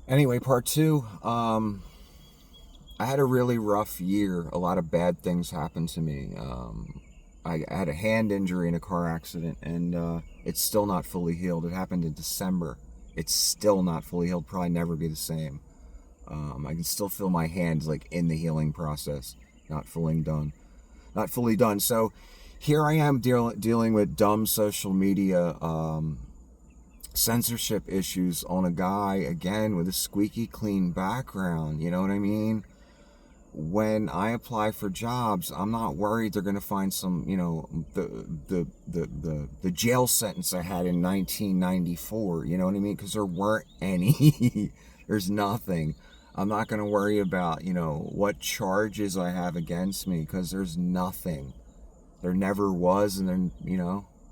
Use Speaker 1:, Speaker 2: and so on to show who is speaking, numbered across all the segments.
Speaker 1: Anyway, part two. I had a really rough year. A lot of bad things happened to me. I had a hand injury in a car accident, and it's still not fully healed. It happened in December. It's still not fully healed. Probably never be the same. I can still feel my hands like in the healing process, not fully done. Not fully done. So here I am dealing with dumb social media censorship issues on a guy, again, with a squeaky clean background. You know what I mean? When I apply for jobs, I'm not worried they're going to find some, the jail sentence I had in 1994. You know what I mean? Because there weren't any. There's nothing. I'm not going to worry about, what charges I have against me, because there's nothing. There never was, and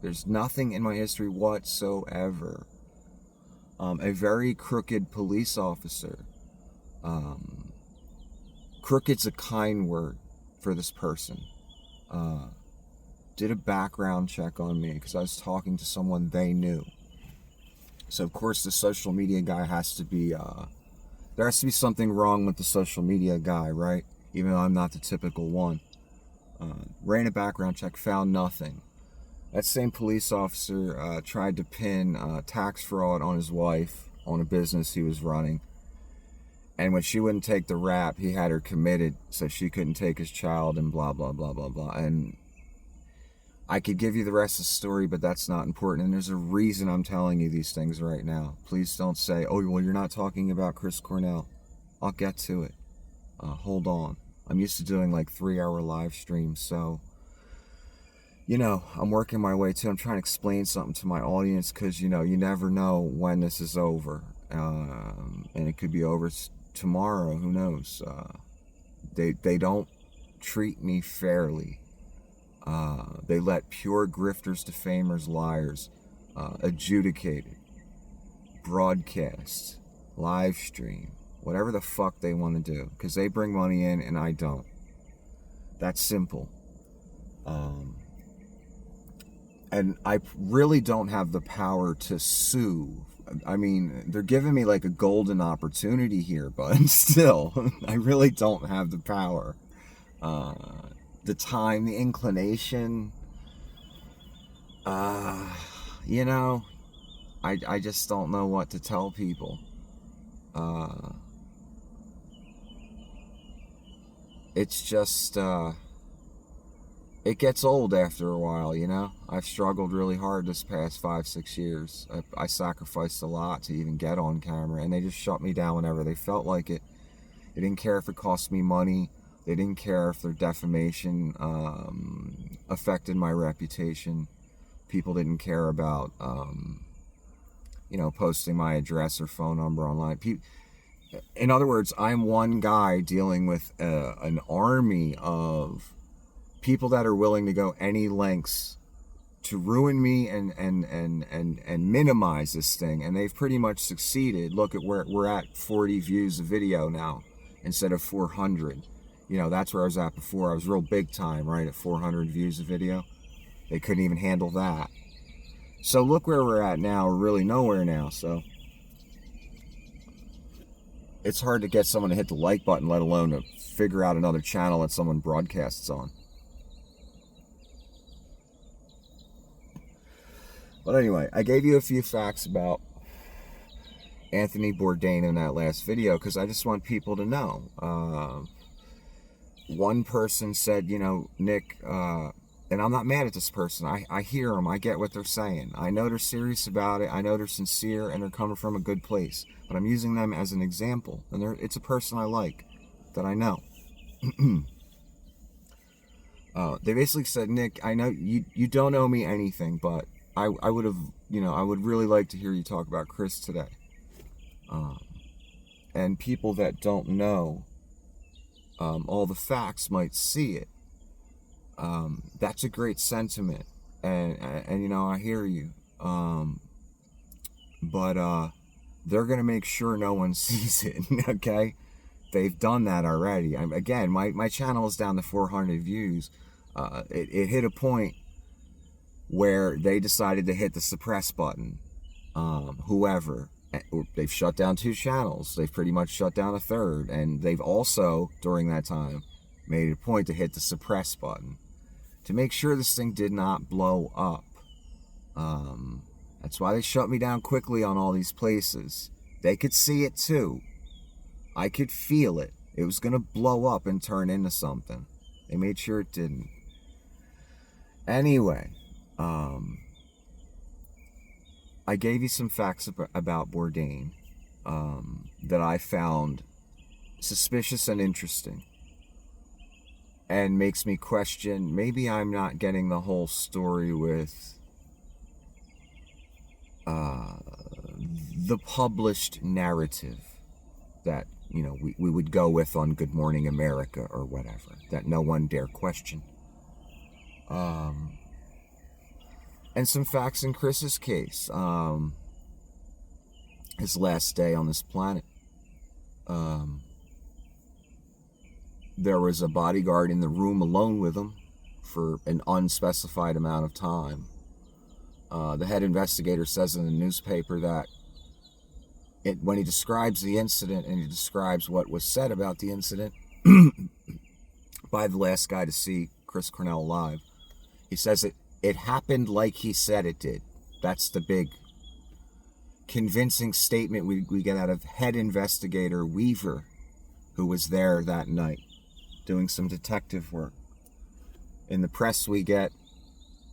Speaker 1: there's nothing in my history whatsoever. A very crooked police officer. Crooked's a kind word for this person. Did a background check on me because I was talking to someone they knew. So of course the social media guy has to be, there has to be something wrong with the social media guy, right? Even though I'm not the typical one. Ran a background check, found nothing. That same police officer tried to pin tax fraud on his wife on a business he was running. And when she wouldn't take the rap, he had her committed so she couldn't take his child and blah, blah, blah, blah, blah. And I could give you the rest of the story, but that's not important. And there's a reason I'm telling you these things right now. Please don't say, oh, well, you're not talking about Chris Cornell. I'll get to it. Hold on. I'm used to doing like 3-hour live streams, so I'm working my way too. I'm trying to explain something to my audience because, you never know when this is over. And it could be over tomorrow. Who knows? They don't treat me fairly. They let pure grifters, defamers, liars adjudicate it, broadcast, live stream, whatever the fuck they want to do, because they bring money in and I don't. That's simple. And I really don't have the power to sue. I mean, they're giving me like a golden opportunity here, but still, I really don't have the power. The time, the inclination, I just don't know what to tell people. It's just, it gets old after a while, I've struggled really hard this past 5-6 years. I sacrificed a lot to even get on camera, and they just shut me down whenever they felt like it. They didn't care if it cost me money. They didn't care if their defamation affected my reputation. People didn't care about, posting my address or phone number online. In other words, I'm one guy dealing with an army of people that are willing to go any lengths to ruin me and minimize this thing, and they've pretty much succeeded. Look at where we're at, 40 views a video now instead of 400. That's where I was at before. I was real big time, right, at 400 views a video. They couldn't even handle that. So look where we're at now. We're really nowhere now. So it's hard to get someone to hit the like button, let alone to figure out another channel that someone broadcasts on. But anyway, I gave you a few facts about Anthony Bourdain in that last video because I just want people to know. One person said, Nick, and I'm not mad at this person. I hear them. I get what they're saying. I know they're serious about it. I know they're sincere and they're coming from a good place. But I'm using them as an example. And it's a person I like, that I know. They basically said, Nick, I know you don't owe me anything, but I would have, I would really like to hear you talk about Chris today. And people that don't know all the facts might see it. That's a great sentiment. And I hear you. But they're going to make sure no one sees it, okay? They've done that already. Again, my channel is down to 400 views. It hit a point where they decided to hit the suppress button, whoever, They've shut down 2 channels. They've pretty much shut down a third. And they've also, during that time, made it a point to hit the suppress button to make sure this thing did not blow up. That's why they shut me down quickly on all these places. They could see it too. I could feel it. It was going to blow up and turn into something. They made sure it didn't. Anyway, I gave you some facts about Bourdain that I found suspicious and interesting, and makes me question, maybe I'm not getting the whole story with the published narrative that, you know, we would go with on Good Morning America or whatever, that no one dare question. And some facts in Chris's case. His last day on this planet. There was a bodyguard in the room alone with him for an unspecified amount of time. The head investigator says in the newspaper that when he describes the incident and he describes what was said about the incident by the last guy to see Chris Cornell alive, he says it happened like he said it did. That's the big convincing statement we get out of head investigator Weaver, who was there that night doing some detective work. In the press we get,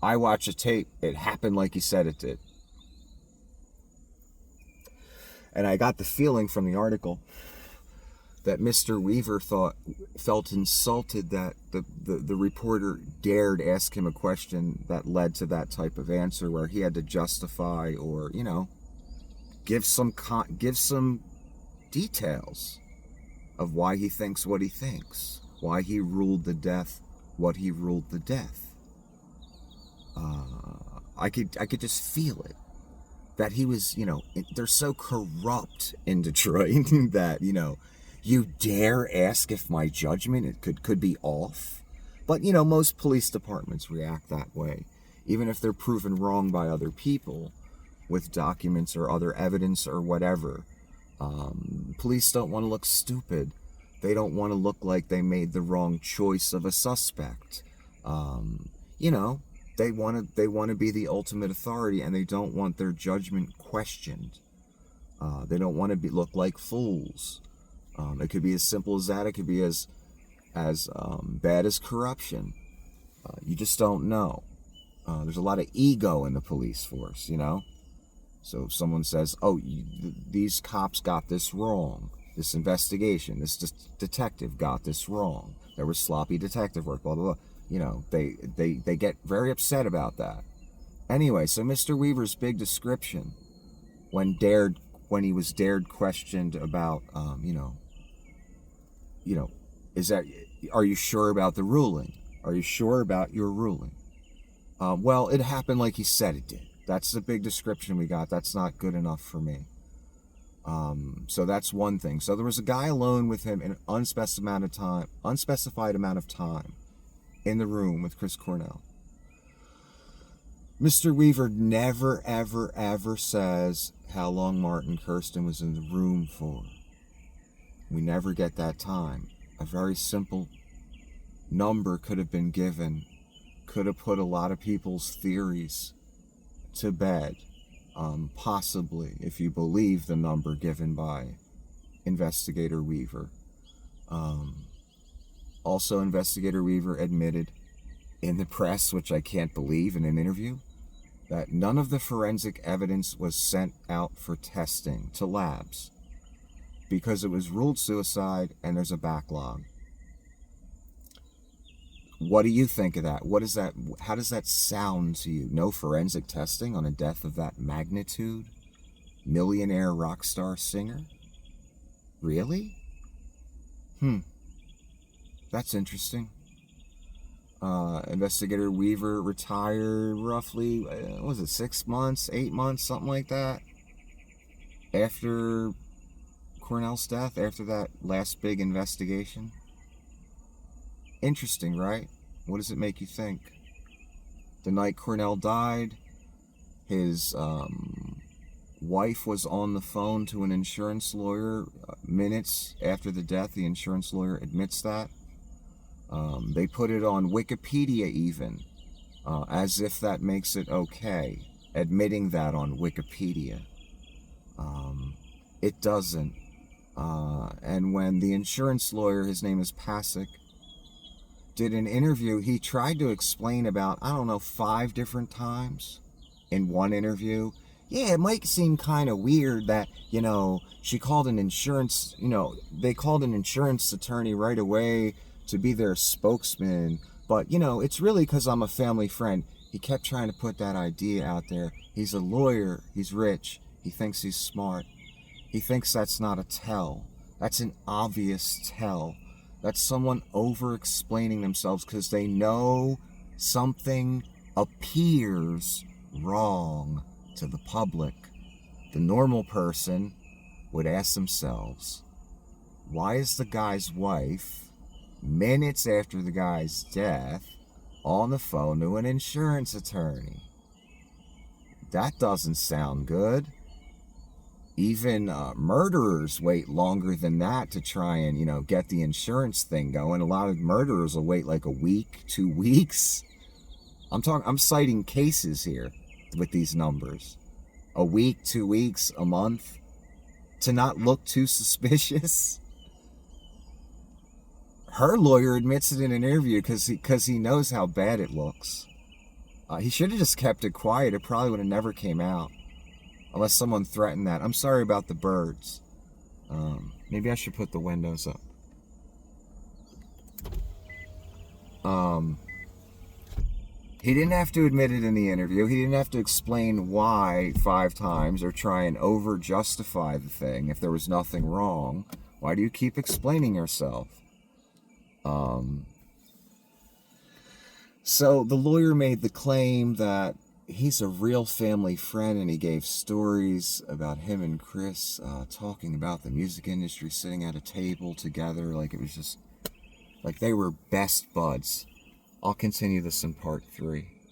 Speaker 1: I watch a tape, it happened like he said it did. And I got the feeling from the article that Mr. Weaver felt insulted that the reporter dared ask him a question that led to that type of answer, where he had to justify or, you know, give some details of why he thinks what he thinks, why he ruled the death what he ruled the death. I could just feel it. That he was, you know, they're so corrupt in Detroit that, you know, you dare ask if my judgment could be off. But, you know, most police departments react that way, even if they're proven wrong by other people with documents or other evidence or whatever. Police don't want to look stupid. They don't want to look like they made the wrong choice of a suspect. You know, they want to be the ultimate authority, and they don't want their judgment questioned. They don't want to look like fools. It could be as simple as that. It could be as bad as corruption. You just don't know. There's a lot of ego in the police force, you know. So if someone says, "Oh, these cops got this wrong. This investigation, this detective got this wrong. There was sloppy detective work." Blah blah blah. You know, they get very upset about that. Anyway, so Mr. Weaver's big description when he was questioned about, are you sure about the ruling? Are you sure about your ruling? Well, it happened like he said it did. That's the big description we got. That's not good enough for me. So that's one thing. So there was a guy alone with him in an unspecified amount of time in the room with Chris Cornell. Mr. Weaver never, ever, ever says how long Martin Kirsten was in the room for. We never get that time. A very simple number could have been given, could have put a lot of people's theories to bed, possibly, if you believe the number given by Investigator Weaver. Also, Investigator Weaver admitted in the press, which I can't believe, in an interview, that none of the forensic evidence was sent out for testing to labs because it was ruled suicide and there's a backlog. What do you think of that? What is that? How does that sound to you? No forensic testing on a death of that magnitude? Millionaire rock star singer? Really? That's interesting. Investigator Weaver retired roughly, what was it, 6 months, 8 months, something like that, after Cornell's death, after that last big investigation. Interesting, right? What does it make you think? The night Cornell died, his wife was on the phone to an insurance lawyer minutes after the death. The insurance lawyer admits that. They put it on Wikipedia even, as if that makes it okay, admitting that on Wikipedia. It doesn't. And when the insurance lawyer, his name is Pasek, did an interview, he tried to explain about, 5 different times in one interview. Yeah, it might seem kind of weird that, she called an insurance, they called an insurance attorney right away to be their spokesman. But, it's really because I'm a family friend. He kept trying to put that idea out there. He's a lawyer. He's rich. He thinks he's smart. He thinks that's not a tell. That's an obvious tell. That's someone over-explaining themselves because they know something appears wrong to the public. The normal person would ask themselves, why is the guy's wife, minutes after the guy's death, on the phone to an insurance attorney? That doesn't sound good. Even murderers wait longer than that to try and, get the insurance thing going. A lot of murderers will wait like a week, 2 weeks. I'm citing cases here with these numbers. A week, 2 weeks, a month. To not look too suspicious. Her lawyer admits it in an interview because he knows how bad it looks. He should have just kept it quiet. It probably would have never came out. Unless someone threatened that. I'm sorry about the birds. Maybe I should put the windows up. He didn't have to admit it in the interview. He didn't have to explain why 5 times or try and over-justify the thing if there was nothing wrong. Why do you keep explaining yourself? So the lawyer made the claim that he's a real family friend, and he gave stories about him and Chris talking about the music industry, sitting at a table together, like it was just like they were best buds. I'll continue this in part 3.